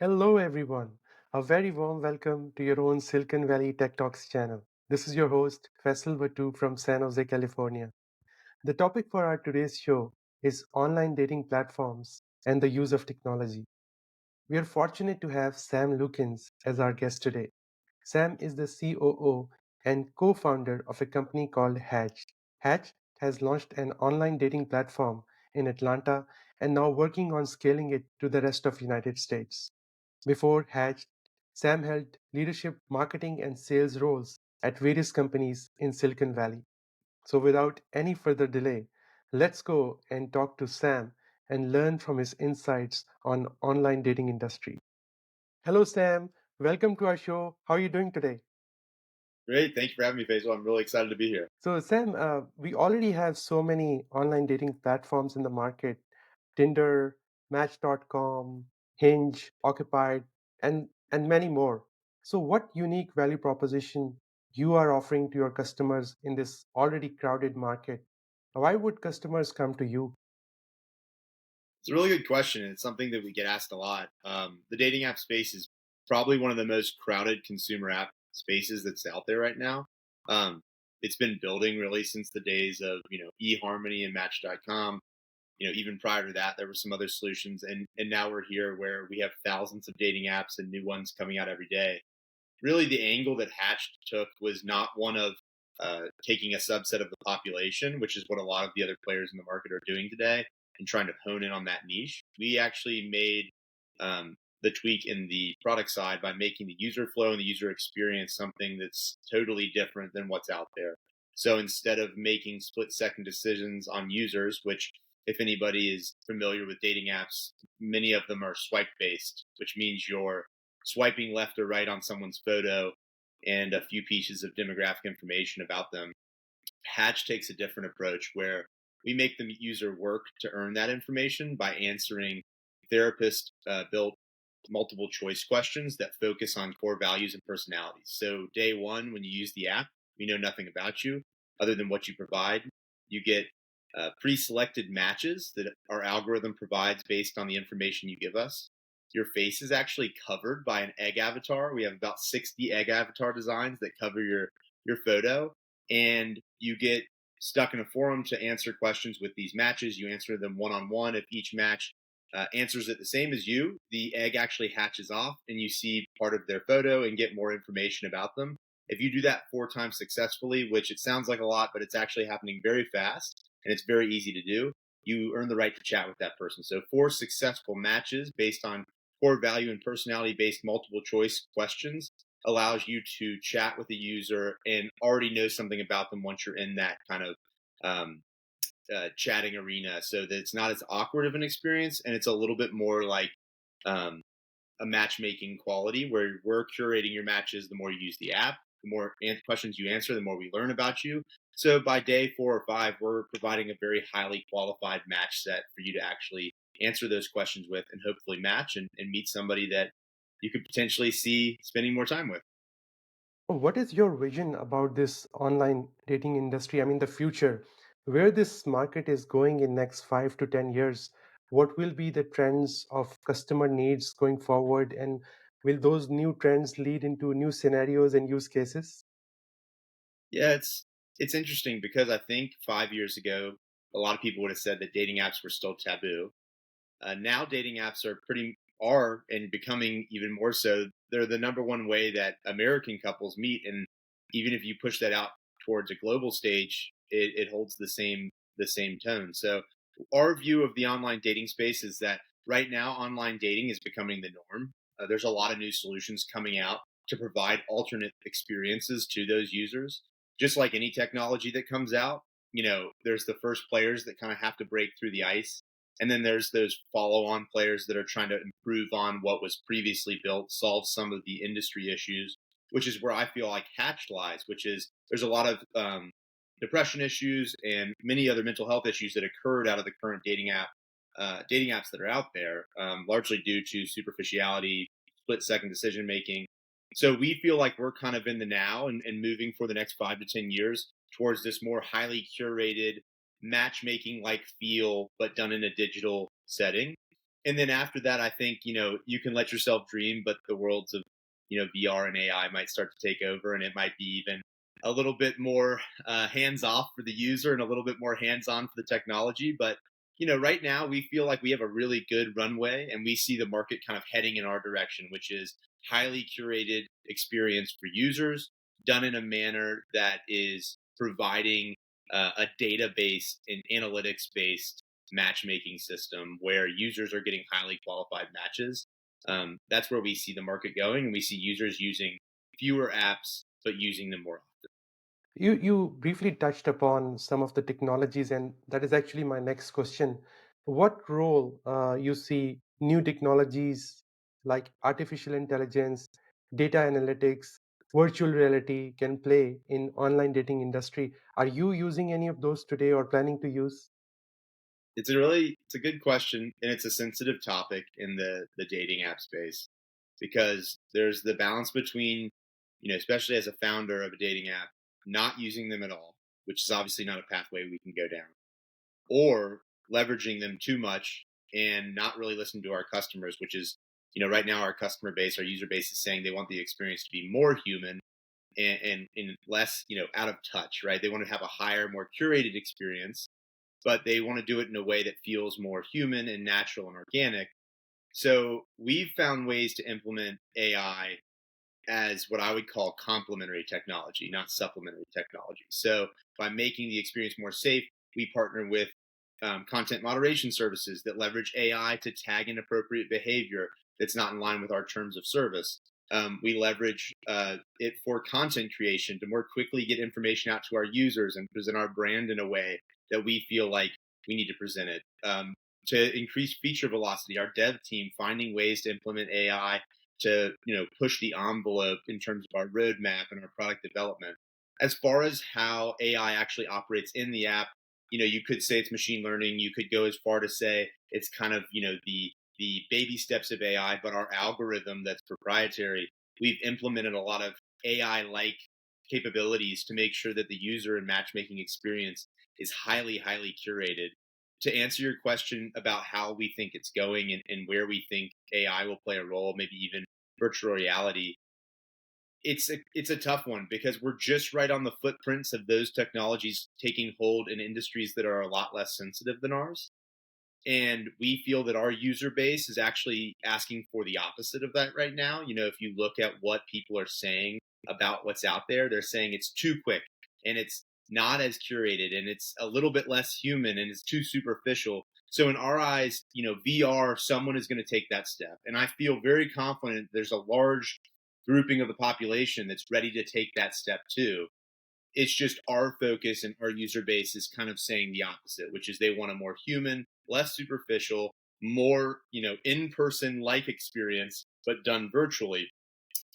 Hello, everyone. A very warm welcome to your own Silicon Valley Tech Talks channel. This is your host, Faisal Batu from San Jose, California. The topic for our today's show is online dating platforms and the use of technology. We are fortunate to have Sam Lukens as our guest today. Sam is the COO and co founder of a company called Hatch. Hatch has launched an online dating platform in Atlanta and now working on scaling it to the rest of United States. Before Hatch, Sam held leadership, marketing, and sales roles at various companies in Silicon Valley. So, without any further delay, let's go and talk to Sam and learn from his insights on online dating industry. Hello, Sam. Welcome to our show. How are you doing today? Great. Thank you for having me, Faisal. I'm really excited to be here. So, Sam, we already have so many online dating platforms in the market: Tinder, Match.com, Hinge, Occupied, and many more. So, what unique value proposition you are offering to your customers in this already crowded market? Why would customers come to you? It's a really good question, and it's something that we get asked a lot. The dating app space is probably one of the most crowded consumer app spaces that's out there right now. Um, it's been building really since the days of eHarmony and Match.com. Even prior to that, there were some other solutions, and now we're here where we have thousands of dating apps and new ones coming out every day. Really, the angle that Hatch took was not one of taking a subset of the population, which is what a lot of the other players in the market are doing today, and trying to hone in on that niche. We actually made the tweak in the product side by making the user flow and the user experience something that's totally different than what's out there. So instead of making split second decisions on users, which if anybody is familiar with dating apps, many of them are swipe based, which means you're swiping left or right on someone's photo and a few pieces of demographic information about them. Hatch takes a different approach where we make the user work to earn that information by answering therapist built multiple choice questions that focus on core values and personalities. So, day one, when you use the app, we know nothing about you other than what you provide. You get pre selected matches that our algorithm provides based on the information you give us. Your face is actually covered by an egg avatar. We have about 60 egg avatar designs that cover your photo, and you get stuck in a forum to answer questions with these matches. You answer them one on one. If each match answers it the same as you, the egg actually hatches off and you see part of their photo and get more information about them. If you do that 4 times successfully, which it sounds like a lot, but it's actually happening very fast and it's very easy to do, you earn the right to chat with that person. So, 4 successful matches based on core value and personality based multiple choice questions allows you to chat with a user and already know something about them once you're in that kind of um, chatting arena, so that it's not as awkward of an experience and it's a little bit more like um, a matchmaking quality where we're curating your matches. The more you use the app, the more questions you answer, the more we learn about you. So by day 4 or 5, we're providing a very highly qualified match set for you to actually answer those questions with and hopefully match and meet somebody that you could potentially see spending more time with. What is your vision about this online dating industry? I mean, the future, where this market is going in next 5 to 10 years. What will be the trends of customer needs going forward, and will those new trends lead into new scenarios and use cases? Yeah, it's interesting because I think 5 years ago, a lot of people would have said that dating apps were still taboo. Now dating apps are and becoming even more so. They're the number one way that American couples meet, and even if you push that out towards a global stage, it holds the same tone. So our view of the online dating space is that right now online dating is becoming the norm. There's a lot of new solutions coming out to provide alternate experiences to those users. Just like any technology that comes out, there's the first players that kind of have to break through the ice, and then there's those follow on players that are trying to improve on what was previously built, solve some of the industry issues, which is where I feel like Hatch lies, which is there's a lot of depression issues and many other mental health issues that occurred out of the current dating apps that are out there, largely due to superficiality, split second decision making. So we feel like we're kind of in the now and moving for the next 5 to 10 years towards this more highly curated matchmaking like feel, but done in a digital setting. And then after that, I think, you can let yourself dream, but the worlds of, VR and AI might start to take over, and it might be even a little bit more hands off for the user and a little bit more hands on for the technology. But, right now we feel like we have a really good runway, and we see the market kind of heading in our direction, which is highly curated experience for users done in a manner that is providing a data-based and analytics-based matchmaking system where users are getting highly qualified matches. That's where we see the market going, and we see users using fewer apps but using them more often. You briefly touched upon some of the technologies, and that is actually my next question. What role you see new technologies like artificial intelligence, data analytics, virtual reality can play in online dating industry? Are you using any of those today or planning to use? It's a good question, and it's a sensitive topic in the dating app space because there's the balance between, especially as a founder of a dating app, not using them at all, which is obviously not a pathway we can go down, or leveraging them too much and not really listening to our customers, which is, right now our customer base, our user base is saying they want the experience to be more human and less, out of touch, right? They want to have a higher, more curated experience, but they want to do it in a way that feels more human and natural and organic. So we've found ways to implement AI as what I would call complementary technology, not supplementary technology. So by making the experience more safe, we partner with content moderation services that leverage AI to tag inappropriate behavior that's not in line with our terms of service. We leverage it for content creation to more quickly get information out to our users and present our brand in a way that we feel like we need to present it. To increase feature velocity, our dev team finding ways to implement AI to push the envelope in terms of our roadmap and our product development. As far as how AI actually operates in the app, you could say it's machine learning. You could go as far to say it's kind of the baby steps of AI, but our algorithm that's proprietary, we've implemented a lot of AI like capabilities to make sure that the user and matchmaking experience is highly curated. To answer your question about how we think it's going and where we think AI will play a role, maybe even virtual reality, it's a tough one because we're just right on the footprints of those technologies taking hold in industries that are a lot less sensitive than ours. And we feel that our user base is actually asking for the opposite of that right now. If you look at what people are saying about what's out there, they're saying it's too quick and it's not as curated and it's a little bit less human and it's too superficial. So in our eyes, VR, someone is going to take that step. And I feel very confident there's a large grouping of the population that's ready to take that step too. It's just our focus and our user base is kind of saying the opposite, which is they want a more human, less superficial, more, in-person like experience, but done virtually.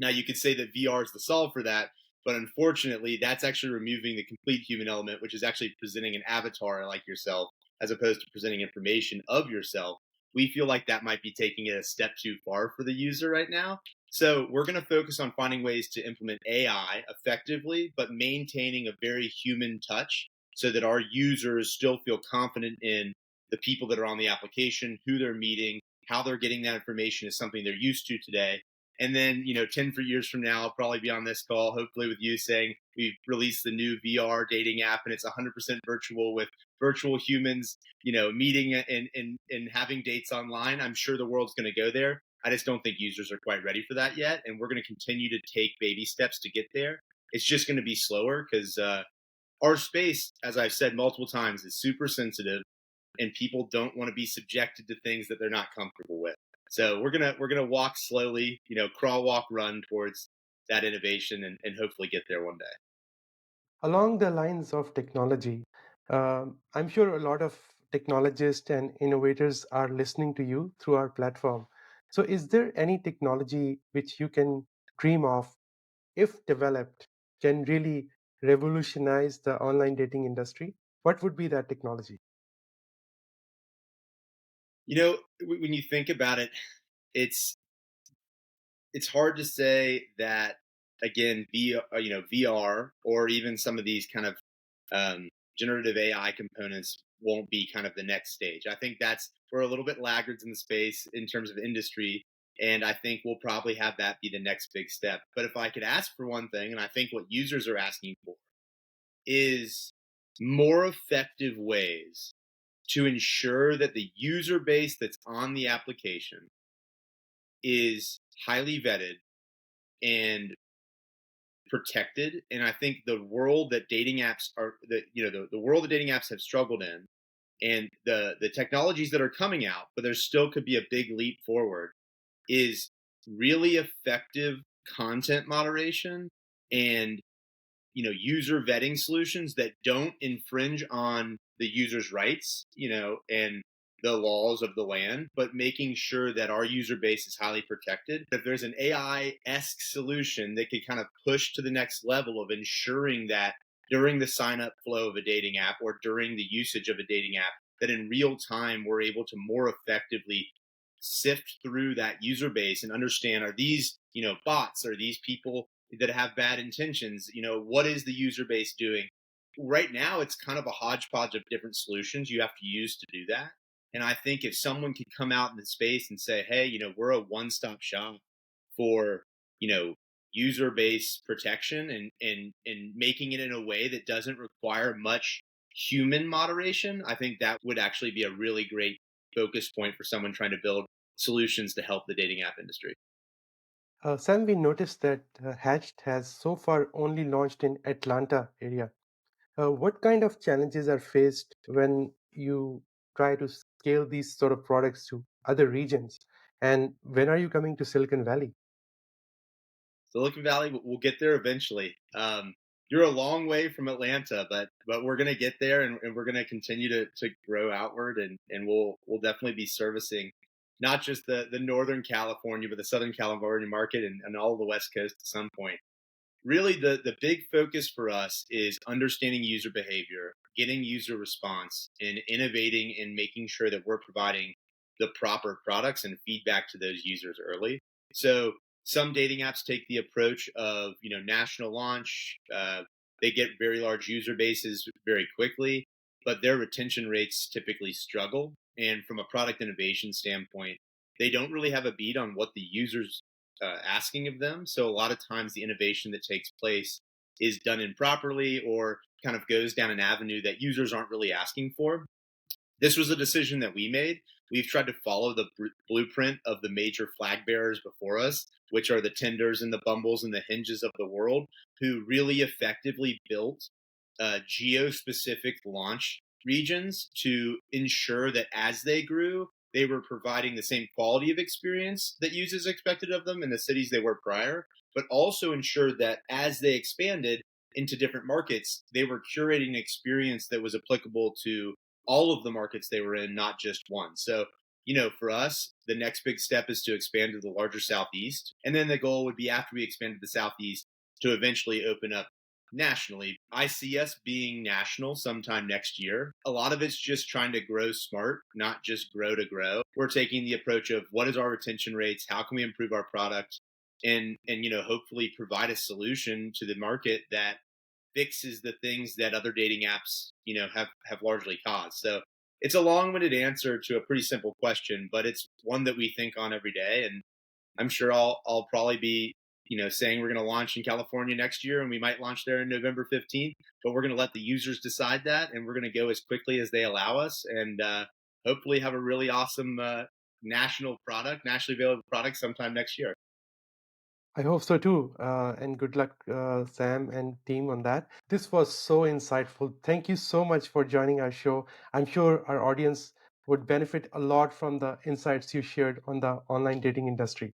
Now, you could say that VR is the solve for that, but unfortunately, that's actually removing the complete human element, which is actually presenting an avatar like yourself, as opposed to presenting information of yourself. We feel like that might be taking it a step too far for the user right now. So, we're going to focus on finding ways to implement AI effectively, but maintaining a very human touch so that our users still feel confident in the people that are on the application, who they're meeting, how they're getting that information is something they're used to today, and then, 10 years from now, I'll probably be on this call, hopefully with you saying we've released the new VR dating app and it's 100% virtual with virtual humans, meeting and having dates online. I'm sure the world's going to go there. I just don't think users are quite ready for that yet. And we're going to continue to take baby steps to get there. It's just going to be slower because our space, as I've said multiple times, is super sensitive and people don't want to be subjected to things that they're not comfortable with. So we're gonna walk slowly, crawl, walk, run towards that innovation and hopefully get there one day. Along the lines of technology, I'm sure a lot of technologists and innovators are listening to you through our platform. So, is there any technology which you can dream of, if developed, can really revolutionize the online dating industry? What would be that technology? When you think about it, it's it's hard to say that again, VR or even some of these kind of generative AI components won't be kind of the next stage. I think that's we're a little bit laggards in the space in terms of industry, and I think we'll probably have that be the next big step. But if I could ask for one thing, and I think what users are asking for is more effective ways to ensure that the user base that's on the application is highly vetted and protected. And I think the world that dating apps are the world that dating apps have struggled in, and the technologies that are coming out, but there still could be a big leap forward, is really effective content moderation and user vetting solutions that don't infringe on the user's rights, and the laws of the land, but making sure that our user base is highly protected. If there's an AI-esque solution that could kind of push to the next level of ensuring that during the sign up flow of a dating app or during the usage of a dating app, that in real time we're able to more effectively sift through that user base and understand, are these bots, are these people that have bad intentions, what is the user base doing. Right now it's kind of a hodgepodge of different solutions you have to use to do that. And I think if someone could come out in the space and say, hey, we're a one-stop shop for you know user base protection, and making it in a way that doesn't require much human moderation, I think that would actually be a really great focus point for someone trying to build solutions to help the dating app industry. Sam, we noticed that Hatched has so far only launched in Atlanta area. What kind of challenges are faced when you try to scale these sort of products to other regions? And when are you coming to Silicon Valley? Silicon Valley, we'll get there eventually. You're a long way from Atlanta, but we're gonna get there, and we're gonna continue to grow outward, and we'll definitely be servicing not just the Northern California, but the Southern California market, and all of the West Coast at some point. Really, the big focus for us is understanding user behavior, getting user response, and innovating and making sure that we're providing the proper products and feedback to those users early. So some dating apps take the approach of national launch. They get very large user bases very quickly, but their retention rates typically struggle. And from a product innovation standpoint, they don't really have a beat on what the users asking of them. So a lot of times the innovation that takes place is done improperly or kind of goes down an avenue that users aren't really asking for. This was a decision that we made. We've tried to follow the blueprint of the major flag bearers before us, which are the Tinders and the Bumbles and the Hinges of the world, who really effectively built geo-specific launch regions to ensure that as they grew, they were providing the same quality of experience that users expected of them in the cities they were prior, but also ensured that as they expanded into different markets, they were curating an experience that was applicable to all of the markets they were in, not just one. So, for us, the next big step is to expand to the larger Southeast. And then the goal would be, after we expand to the Southeast, to eventually open up nationally. I see us being national sometime next year. A lot of it's just trying to grow smart, not just grow to grow. We're taking the approach of, what is our retention rates? How can we improve our product? And hopefully provide a solution to the market that fixes the things that other dating apps, have largely caused. So it's a long-winded answer to a pretty simple question, but it's one that we think on every day. And I'm sure I'll probably be, saying we're going to launch in California next year, and we might launch there in November 15th. But we're going to let the users decide that, and we're going to go as quickly as they allow us, and hopefully have a really awesome nationally available product sometime next year. I hope so too. And good luck, Sam and team, on that. This was so insightful. Thank you so much for joining our show. I'm sure our audience would benefit a lot from the insights you shared on the online dating industry.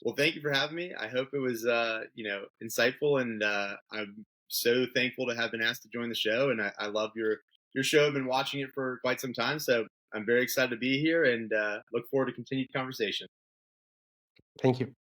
Well, thank you for having me. I hope it was, insightful, and I'm so thankful to have been asked to join the show. And I love your show. I've been watching it for quite some time, so I'm very excited to be here, and look forward to continued conversation. Thank you.